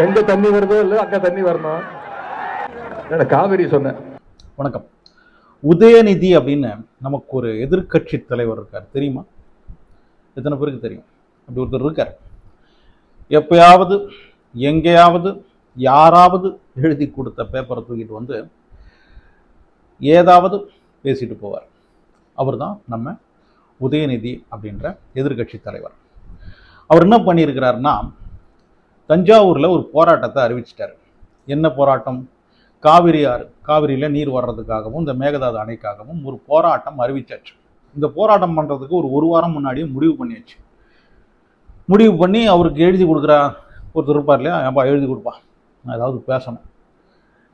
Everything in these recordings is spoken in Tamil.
எங்க தண்ணி வருதோ இல்லை அங்க தண்ணி வரணும். காவிரி சொன்னேன். வணக்கம். உதயநிதி அப்படின்னு நமக்கு ஒரு எதிர்கட்சி தலைவர் இருக்கார், தெரியுமா? எத்தனை பேருக்கு தெரியும்? அப்படி ஒருத்தர் இருக்கார். எப்பயாவது எங்கேயாவது யாராவது எழுதி கொடுத்த பேப்பரை தூக்கிட்டு வந்து ஏதாவது பேசிட்டு போவார். அவர் தான் நம்ம உதயநிதி அப்படின்ற எதிர்கட்சி தலைவர். அவர் என்ன பண்ணியிருக்கிறாருன்னா, தஞ்சாவூரில் ஒரு போராட்டத்தை அறிவிச்சிட்டார். என்ன போராட்டம்? காவிரியில் நீர் வர்றதுக்காகவும் இந்த மேகதாது அணைக்காகவும் ஒரு போராட்டம் அறிவிச்சாச்சு. இந்த போராட்டம் பண்ணுறதுக்கு ஒரு வாரம் முன்னாடியே முடிவு பண்ணியாச்சு. முடிவு பண்ணி அவருக்கு எழுதி கொடுக்குறா ஒருத்தர் இருப்பார் இல்லையா, ஏன்பா எழுதி கொடுப்பா, நான் ஏதாவது பேசணும்,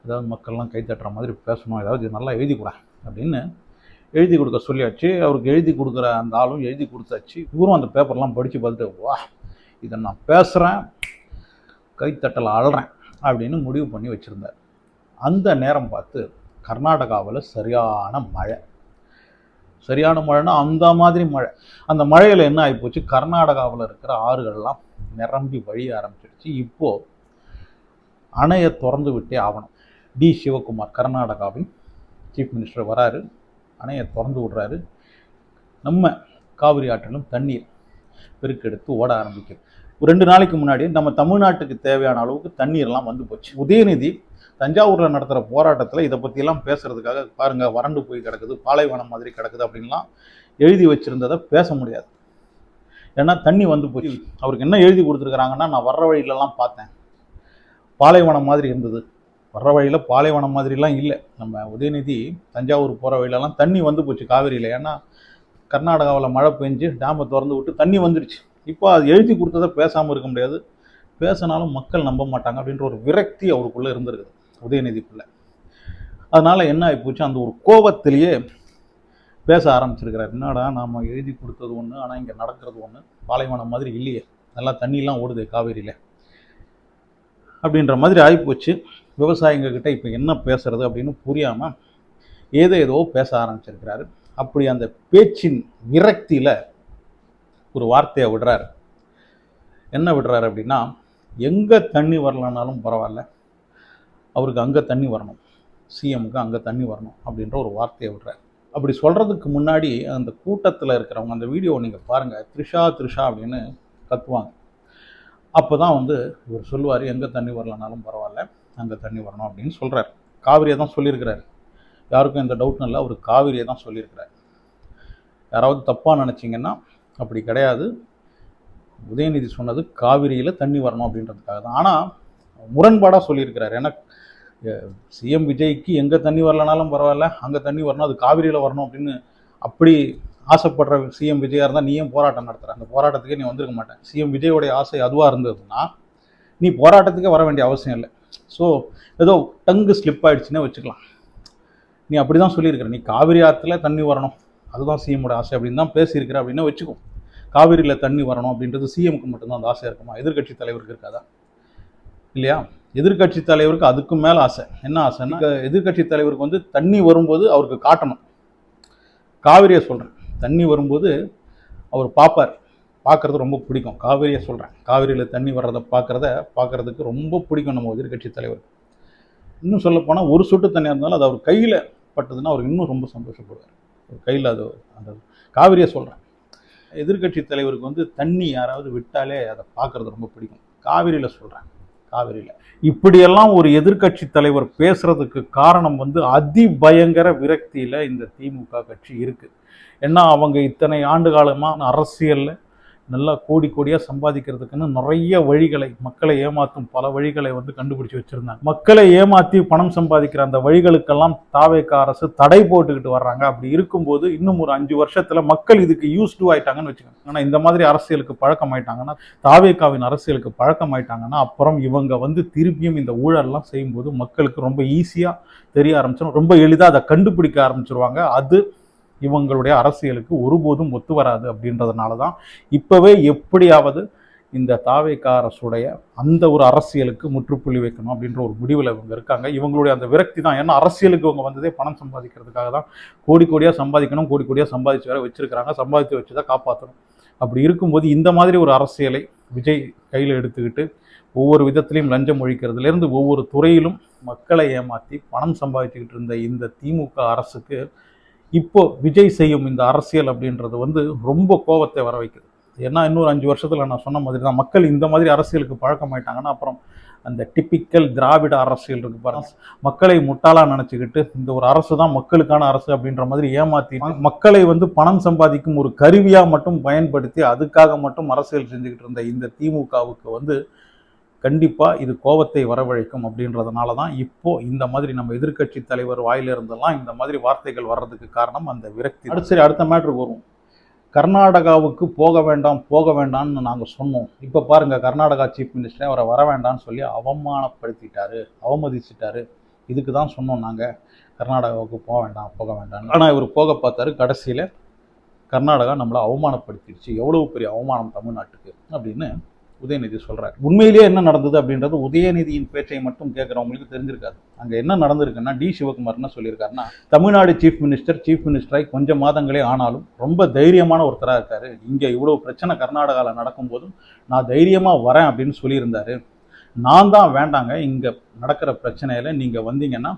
ஏதாவது மக்கள்லாம் கைத்தட்டுற மாதிரி பேசணும், ஏதாவது நல்லா எழுதி கொடு அப்படின்னு எழுதி கொடுக்க சொல்லியாச்சு. அவருக்கு எழுதி கொடுக்குற அந்த ஆளும் எழுதி கொடுத்தாச்சு. இவரும் அந்த பேப்பர்லாம் படித்து பார்த்துட்டு, வா இதை நான் பேசுகிறேன், கைத்தட்டலை அழுறேன் அப்படின்னு முடிவு பண்ணி வச்சுருந்தார். அந்த நேரம் பார்த்து கர்நாடகாவில் சரியான மழைன்னா அந்த மாதிரி மழை. அந்த மழையில் என்ன ஆகிப்போச்சு, கர்நாடகாவில் இருக்கிற ஆறுகள்லாம் நிரம்பி வழிய ஆரம்பிச்சிடுச்சு. இப்போது அணையை திறந்து விட்டே ஆகணும். டி சிவகுமார் கர்நாடகாவின் சீஃப் மினிஸ்டர் வராரு, அணையை திறந்து விடுறாரு. நம்ம காவிரி ஆற்றிலும் தண்ணீர் பெருக்கெடுத்து ஓட ஆரம்பிக்குது. 2 நாளைக்கு முன்னாடி நம்ம தமிழ்நாட்டுக்கு தேவையான அளவுக்கு தண்ணீர்லாம் வந்து போச்சு. உதயநிதி தஞ்சாவூரில் நடத்துகிற போராட்டத்தில் இதை பற்றியெல்லாம் பேசுறதுக்காக பாருங்கள் வறண்டு போய் கிடக்குது, பாலைவனம் மாதிரி கிடக்குது அப்படின்லாம் எழுதி வச்சுருந்ததை பேச முடியாது. ஏன்னா தண்ணி வந்து போச்சு. அவருக்கு என்ன எழுதி கொடுத்துருக்குறாங்கன்னா, நான் வர்ற வழியிலலாம் பார்த்தேன், பாலைவனம் மாதிரி இருந்தது. வர்ற வழியில் பாலைவனம் மாதிரிலாம் இல்லை. நம்ம உதயநிதி தஞ்சாவூர் போகிற வழியிலலாம் தண்ணி வந்து போச்சு காவிரியில். ஏன்னா கர்நாடகாவில் மழை பெஞ்சு டேமை திறந்து விட்டு தண்ணி வந்துடுச்சு. இப்போ அது எழுதி கொடுத்ததை பேசாமல் இருக்க முடியாது, பேசினாலும் மக்கள் நம்ப மாட்டாங்க அப்படின்ற ஒரு விரக்தி அவருக்குள்ளே இருந்திருக்குது, உதயநிதிக்குள்ளே. அதனால் என்ன ஆகிப்போச்சு, அந்த ஒரு கோபத்திலேயே பேச ஆரம்பிச்சிருக்கிறார். என்னடா நாம் எழுதி கொடுத்தது ஒன்று, ஆனால் இங்கே நடக்கிறது ஒன்று, பாலைவனம் மாதிரி இல்லையே, நல்லா தண்ணிலாம் ஓடுது காவேரியில் அப்படின்ற மாதிரி ஆகிப்போச்சு. விவசாயிங்கக்கிட்ட இப்போ என்ன பேசுறது அப்படின்னு புரியாமல் ஏதோ பேச ஆரம்பிச்சிருக்கிறாரு. அப்படி அந்த பேச்சின் விரக்தியில் ஒரு வார்த்தையை விடுறாரு. என்ன விடுறாரு அப்படின்னா, எங்கே தண்ணி வரலனாலும் பரவாயில்ல, அவருக்கு அங்கே தண்ணி வரணும், சிஎம்க்கு அங்கே தண்ணி வரணும் அப்படின்ற ஒரு வார்த்தையை விடுறாரு. அப்படி சொல்கிறதுக்கு முன்னாடி அந்த கூட்டத்தில் இருக்கிறவங்க, அந்த வீடியோவை நீங்கள் பாருங்கள், த்ரிஷா அப்படின்னு கத்துவாங்க. அப்போ தான் இவர் சொல்லுவார், எங்கே தண்ணி வரலனாலும் பரவாயில்ல, அங்கே தண்ணி வரணும் அப்படின்னு சொல்கிறார். காவிரியை தான் சொல்லியிருக்கிறார். யாருக்கும் எந்த டவுட்டும் இல்லை, அவர் காவிரியை தான் சொல்லியிருக்கிறார். யாராவது தப்பாக நினச்சிங்கன்னா அப்படி கிடையாது. உதயநிதி சொன்னது காவிரியில் தண்ணி வரணும் அப்படின்றதுக்காக தான். ஆனால் முரண்பாடாக சொல்லியிருக்கிறார். ஏன்னா சிஎம் விஜய்க்கு எங்கே தண்ணி வரலனாலும் பரவாயில்ல, அங்கே தண்ணி வரணும், அது காவிரியில் வரணும் அப்படின்னு அப்படி ஆசைப்படுற சிஎம் விஜயாக இருந்தால் நீ ஏன் போராட்டம் நடத்துகிற? அந்த போராட்டத்துக்கே நீ வந்திருக்க மாட்டேன். சிஎம் விஜயோடைய ஆசை அதுவாக இருந்ததுன்னா நீ போராட்டத்துக்கே வர வேண்டிய அவசியம் இல்லை. ஸோ ஏதோ டங்கு ஸ்லிப் ஆகிடுச்சுன்னே வச்சுக்கலாம். நீ அப்படி தான் சொல்லியிருக்கிற, நீ காவிரி ஆற்றுல தண்ணி வரணும், அதுதான் சிஎம்மோட ஆசை அப்படின்னு தான் பேசியிருக்கிற அப்படின்னா வச்சுக்கோ. காவிரியில் தண்ணி வரணும் அப்படின்றது சிஎம்க்கு மட்டும்தான் அந்த ஆசையாக இருக்குமா? எதிர்கட்சி தலைவருக்கு இருக்காதா? இல்லையா? எதிர்கட்சி தலைவருக்கு அதுக்கு மேலே ஆசை. என்ன ஆசைன்னா, எதிர்கட்சி தலைவருக்கு தண்ணி வரும்போது அவருக்கு காட்டணும். காவிரியை சொல்கிறேன், தண்ணி வரும்போது அவர் பார்க்கறது ரொம்ப பிடிக்கும். காவிரியை சொல்கிறேன், காவிரியில் தண்ணி வர்றதை பார்க்கறதுக்கு ரொம்ப பிடிக்கும் நம்ம எதிர்கட்சி தலைவருக்கு. இன்னும் சொல்லப்போனால் ஒரு சொட்டு தண்ணியாக இருந்தாலும் அது அவர் கையில் பட்டதுன்னா அவர் இன்னும் ரொம்ப சந்தோஷப்படுவார். ஒரு கையில் அது அந்த காவிரியை சொல்கிறேன். எதிர்கட்சி தலைவருக்கு தண்ணி யாராவது விட்டாலே அதை பார்க்கறது ரொம்ப பிடிக்கும். காவிரியில் சொல்கிறேன், காவிரியில் இப்படியெல்லாம் ஒரு எதிர்கட்சி தலைவர் பேசுறதுக்கு காரணம் அதிபயங்கர விரக்தியில் இந்த திமுக கட்சி இருக்குது. ஏன்னா அவங்க இத்தனை ஆண்டு காலமாக அரசியலில் நல்லா கோடியாக சம்பாதிக்கிறதுக்குன்னு நிறைய வழிகளை, மக்களை ஏமாற்றும் பல வழிகளை கண்டுபிடிச்சி வச்சுருந்தாங்க. மக்களை ஏமாற்றி பணம் சம்பாதிக்கிற அந்த வழிகளுக்கெல்லாம் தாவேக அரசு தடை போட்டுக்கிட்டு வர்றாங்க. அப்படி இருக்கும்போது இன்னும் ஒரு 5 வருஷத்தில் மக்கள் இதுக்கு யூஸ்டு ஆயிட்டாங்கன்னு வச்சுக்கோங்க. ஆனால் இந்த மாதிரி அரசியலுக்கு பழக்கமாயிட்டாங்கன்னா, தாவேகாவின் அரசியலுக்கு பழக்கமாயிட்டாங்கன்னா, அப்புறம் இவங்க திருப்பியும் இந்த ஊழல்லாம் செய்யும்போது மக்களுக்கு ரொம்ப ஈஸியாக தெரிய ஆரம்பிச்சிடும், ரொம்ப எளிதாக அதை கண்டுபிடிக்க ஆரம்பிச்சிருவாங்க. அது இவங்களுடைய அரசியலுக்கு ஒருபோதும் ஒத்து வராது. அப்படின்றதுனால தான் இப்போவே எப்படியாவது இந்த தாவேக அரசுடைய அந்த ஒரு அரசியலுக்கு முற்றுப்புள்ளி வைக்கணும் அப்படின்ற ஒரு முடிவில் இவங்க இருக்காங்க. இவங்களுடைய அந்த விரக்தி தான். ஏன்னா அரசியலுக்கு இவங்க வந்ததே பணம் சம்பாதிக்கிறதுக்காக தான். கோடியாக சம்பாதிக்கணும், கோடியாக சம்பாதிச்சு வேற வச்சிருக்கிறாங்க, சம்பாதிச்சு வச்சு தான் காப்பாற்றணும். அப்படி இருக்கும்போது இந்த மாதிரி ஒரு அரசியலை விஜய் கையில் எடுத்துக்கிட்டு ஒவ்வொரு விதத்திலையும் லஞ்சம் ஒழிக்கிறதுலேருந்து ஒவ்வொரு துறையிலும் மக்களை ஏமாற்றி பணம் சம்பாதிச்சுக்கிட்டு இருந்த இந்த திமுக அரசுக்கு இப்போ விஜய் செய்யும் இந்த அரசியல் அப்படின்றது வந்து ரொம்ப கோபத்தை வர வைக்குது. ஏன்னா இன்னொரு 5 வருஷத்தில் நான் சொன்ன மாதிரி தான் மக்கள் இந்த மாதிரி அரசியலுக்கு பழக்கமாயிட்டாங்கன்னா அப்புறம் அந்த டிப்பிக்கல் திராவிட அரசியல் இருக்கு பாருங்க, மக்களை முட்டாளா நினச்சிக்கிட்டு இந்த ஒரு அரசு தான் மக்களுக்கான அரசு அப்படின்ற மாதிரி ஏமாற்றி மக்களை வந்து பணம் சம்பாதிக்கும் ஒரு கருவியாக மட்டும் பயன்படுத்தி அதுக்காக மட்டும் அரசியல் செஞ்சுக்கிட்டு இருந்த இந்த திமுகவுக்கு வந்து கண்டிப்பாக இது கோபத்தை வரவழைக்கும். அப்படின்றதுனால தான் இப்போ இந்த மாதிரி நம்ம எதிர்க்கட்சி தலைவர் வாயிலிருந்தெல்லாம் இந்த மாதிரி வார்த்தைகள் வர்றதுக்கு காரணம் அந்த விரக்தி. சரி, அடுத்த மேட்ருக்கு வருவோம். கர்நாடகாவுக்கு போக வேண்டாம்னு நாங்கள் சொன்னோம். இப்போ பாருங்கள், கர்நாடகா சீஃப் மினிஸ்டரே அவரை வர வேண்டாம்னு சொல்லி அவமானப்படுத்திட்டாரு, அவமதிச்சிட்டாரு. இதுக்கு தான் சொன்னோம் நாங்கள் கர்நாடகாவுக்கு போக வேண்டாம். ஆனால் இவர் போக பார்த்தாரு. கடைசியில் கர்நாடகா நம்மளை அவமானப்படுத்திடுச்சு. எவ்வளவு பெரிய அவமானம் தமிழ்நாட்டுக்கு அப்படின்னு உதயநிதி சொல்கிறார். உண்மையிலேயே என்ன நடந்தது அப்படின்றது உதயநிதியின் பேச்சை மட்டும் கேட்குறவங்களுக்கு தெரிஞ்சிருக்காது. அங்கே என்ன நடந்திருக்குன்னா, டி சிவகுமார் என்ன சொல்லியிருக்காருன்னா, தமிழ்நாடு சீஃப் மினிஸ்டராய் கொஞ்சம் மாதங்களே ஆனாலும் ரொம்ப தைரியமான ஒருத்தராக இருக்காரு. இங்கே இவ்வளோ பிரச்சனை கர்நாடகாவில் நடக்கும்போதும் நான் தைரியமாக வரேன் அப்படின்னு சொல்லியிருந்தாரு. நான் தான் வேண்டாங்க, இங்கே நடக்கிற பிரச்சனையில் நீங்கள் வந்தீங்கன்னா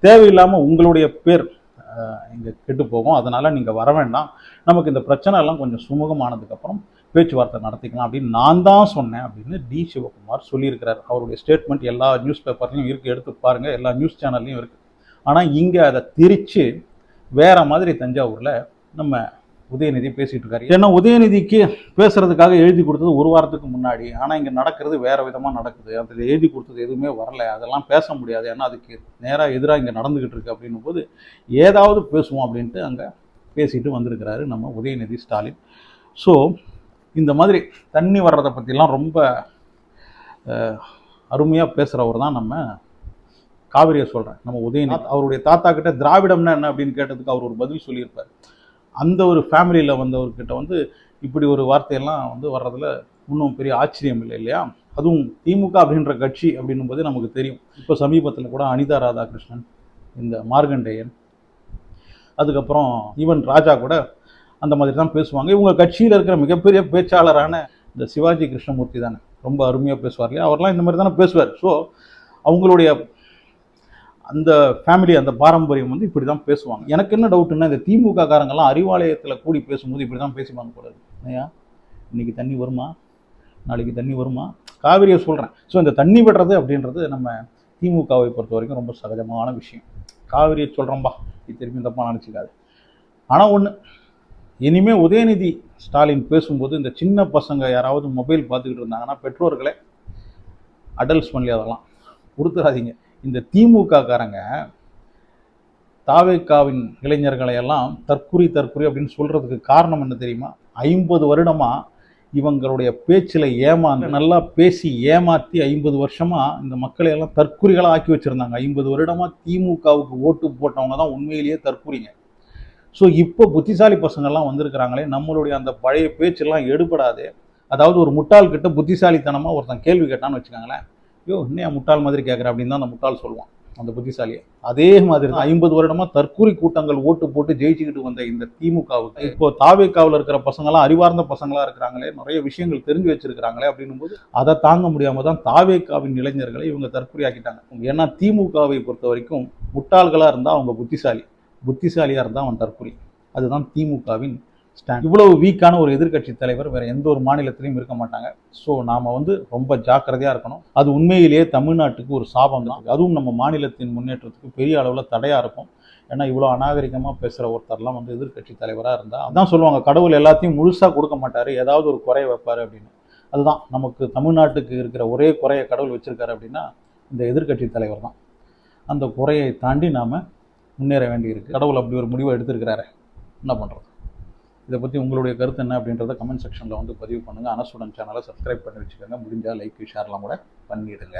தேவையில்லாமல் உங்களுடைய பேர் இங்கே கெட்டு போகும், அதனால் நீங்கள் வர வேண்டாம், நமக்கு இந்த பிரச்சனை எல்லாம் கொஞ்சம் சுமூகமானதுக்கப்புறம் பேச்சுவார்த்தை நடத்திக்கலாம் அப்படின்னு நான் தான் சொன்னேன் அப்படின்னு டி சிவகுமார் சொல்லியிருக்கிறார். அவருடைய ஸ்டேட்மெண்ட் எல்லா நியூஸ் பேப்பர்லையும் இருக்குது, எடுத்து பாருங்கள், எல்லா நியூஸ் சேனல்லையும் இருக்குது. ஆனால் இங்கே அதை திரித்து வேற மாதிரி தஞ்சாவூரில் நம்ம உதயநிதி பேசிகிட்டு இருக்காரு. ஏன்னா உதயநிதிக்கு பேசுறதுக்காக எழுதி கொடுத்தது ஒரு வாரத்துக்கு முன்னாடி, ஆனால் இங்கே நடக்கிறது வேற விதமாக நடக்குது. அதில் எழுதி கொடுத்தது எதுவுமே வரல, அதெல்லாம் பேச முடியாது, ஏன்னா அதுக்கு நேராக எதிராக இங்கே நடந்துக்கிட்டு இருக்கு அப்படின்னும் போது ஏதாவது பேசுவோம் அப்படின்ட்டு அங்கே பேசிட்டு வந்திருக்கிறாரு நம்ம உதயநிதி ஸ்டாலின். ஸோ இந்த மாதிரி தண்ணி வர்றதை பற்றிலாம் ரொம்ப அருமையாக பேசுகிறவர் தான் நம்ம காவிரியை சொல்கிறேன் நம்ம உதயநிதி. அவருடைய தாத்தா கிட்ட திராவிடம்னா என்ன அப்படின்னு கேட்டதுக்கு அவர் ஒரு பதில் சொல்லியிருப்பார். அந்த ஒரு ஃபேமிலியில் வந்தவர்கிட்ட வந்து இப்படி ஒரு வார்த்தையெல்லாம் வந்து வர்றதுல இன்னும் பெரிய ஆச்சரியம் இல்லை இல்லையா? அதுவும் திமுக அப்படின்ற கட்சி அப்படின்னும் போது நமக்கு தெரியும். இப்போ சமீபத்தில் கூட அனிதா ராதாகிருஷ்ணன், இந்த மார்கண்டேயன், அதுக்கப்புறம் ஈவன் ராஜா கூட அந்த மாதிரி தான் பேசுவாங்க. இவங்க கட்சியில் இருக்கிற மிகப்பெரிய பேச்சாளரான இந்த சிவாஜி கிருஷ்ணமூர்த்தி தானே ரொம்ப அருமையாக பேசுவார் இல்லையா? அவர்லாம் இந்த மாதிரி தானே பேசுவார். ஸோ அவங்களுடைய அந்த ஃபேமிலி, அந்த பாரம்பரியம் வந்து இப்படி தான் பேசுவாங்க. எனக்கு என்ன டவுட்டுன்னா, இந்த திமுக காரங்கெல்லாம் அறிவாலயத்தில் கூடி பேசும்போது இப்படி தான் பேசிப்பாங்க போல இருக்கு. ஐயா இன்னைக்கு தண்ணி வருமா, நாளைக்கு தண்ணி வருமா, காவிரியை சொல்கிறேன். ஸோ இந்த தண்ணி விடுறது அப்படின்றது நம்ம திமுகவை பொறுத்த வரைக்கும் ரொம்ப சகஜமான விஷயம். காவிரியை சொல்கிறோம்பா, இது திரும்பி தப்பாக நினச்சிக்காது. ஆனால் ஒன்று, இனிமேல் உதயநிதி ஸ்டாலின் பேசும்போது இந்த சின்ன பசங்க யாராவது மொபைல் பார்த்துக்கிட்டு இருந்தாங்கன்னா பெற்றோர்களே அடல்ட்ஸ் பண்ணி அதெல்லாம் கொடுத்துடாதீங்க. இந்த திமுக காரங்க தாவேக்காவின் இளைஞர்களை எல்லாம் தற்குறி அப்படின்னு சொல்கிறதுக்கு காரணம் என்ன தெரியுமா? 50 வருடமாக இவங்களுடைய பேச்சில் ஏமாந்து நல்லா பேசி ஏமாற்றி 50 வருஷமாக இந்த மக்களை எல்லாம் தற்குறிகளாக ஆக்கி வச்சுருந்தாங்க. 50 வருடமாக திமுகவுக்கு ஓட்டு போட்டவங்க தான் உண்மையிலேயே தற்குறிங்க. ஸோ இப்போ புத்திசாலி பசங்கள்லாம் வந்திருக்கிறாங்களே, நம்மளுடைய அந்த பழைய பேச்செல்லாம் எடுபடாது. அதாவது ஒரு முட்டாள்கிட்ட புத்திசாலித்தனமாக ஒருத்தன் கேள்வி கேட்டான்னு வச்சுக்காங்களேன், ஐயோ இன்னும் முட்டாள் மாதிரி கேட்குறேன் அப்படின்னு தான் அந்த முட்டாள் சொல்லுவான் அந்த புத்திசாலியை. அதே மாதிரி தான் 50 வருடமாக தற்கூரி கூட்டங்கள் ஓட்டு போட்டு ஜெயிச்சுக்கிட்டு வந்த இந்த திமுகவுக்கு இப்போ தாவேக்காவில் இருக்கிற பசங்களாம் அறிவார்ந்த பசங்களாக இருக்கிறாங்களே, நிறைய விஷயங்கள் தெரிஞ்சு வச்சிருக்கிறாங்களே அப்படின்னும் போது அதை தாங்க முடியாமல் தான் தாவேக்காவின் இளைஞர்களை இவங்க தற்கூரி ஆக்கிட்டாங்க. ஏன்னா திமுகவை பொறுத்த வரைக்கும் முட்டாள்களாக இருந்தால் அவங்க புத்திசாலியாக இருந்தால் அவன் தற்கொலை. அதுதான் திமுகவின் ஸ்டாண்ட். இவ்வளவு வீக்கான ஒரு எதிர்க்கட்சி தலைவர் வேறு எந்த ஒரு மாநிலத்திலையும் இருக்க மாட்டாங்க. ஸோ நாம் வந்து ரொம்ப ஜாக்கிரதையாக இருக்கணும். அது உண்மையிலேயே தமிழ்நாட்டுக்கு ஒரு சாபம் தான். அதுவும் நம்ம மாநிலத்தின் முன்னேற்றத்துக்கு பெரிய அளவில் தடையாக இருக்கும். ஏன்னா இவ்வளோ அநாகரிகமாக பேசுகிற ஒருத்தர்லாம் வந்து எதிர்க்கட்சி தலைவராக இருந்தால் அதான் சொல்லுவாங்க, கடவுள் எல்லாத்தையும் முழுசாக கொடுக்க மாட்டார், ஏதாவது ஒரு குறைய வைப்பார் அப்படின்னு. அதுதான் நமக்கு தமிழ்நாட்டுக்கு இருக்கிற ஒரே குறைய கடவுள் வச்சிருக்காரு அப்படின்னா இந்த எதிர்க்கட்சி தலைவர் தான். அந்த குறையை தாண்டி நாம் முன்னேற வேண்டியிருக்கு. கடவுள் அப்படி ஒரு முடிவை எடுத்திருக்கிறாரு, என்ன பண்ணுறது? இதை பற்றி உங்களுடைய கருத்து என்ன அப்படின்றத கமெண்ட் செக்ஷனில் வந்து பதிவு பண்ணுங்கள். அனசுடன் சேனலை சப்ஸ்கிரைப் பண்ணி வச்சுக்கோங்க. முடிஞ்சால் லைக் ஷேர்லாம் கூட பண்ணிடுங்க.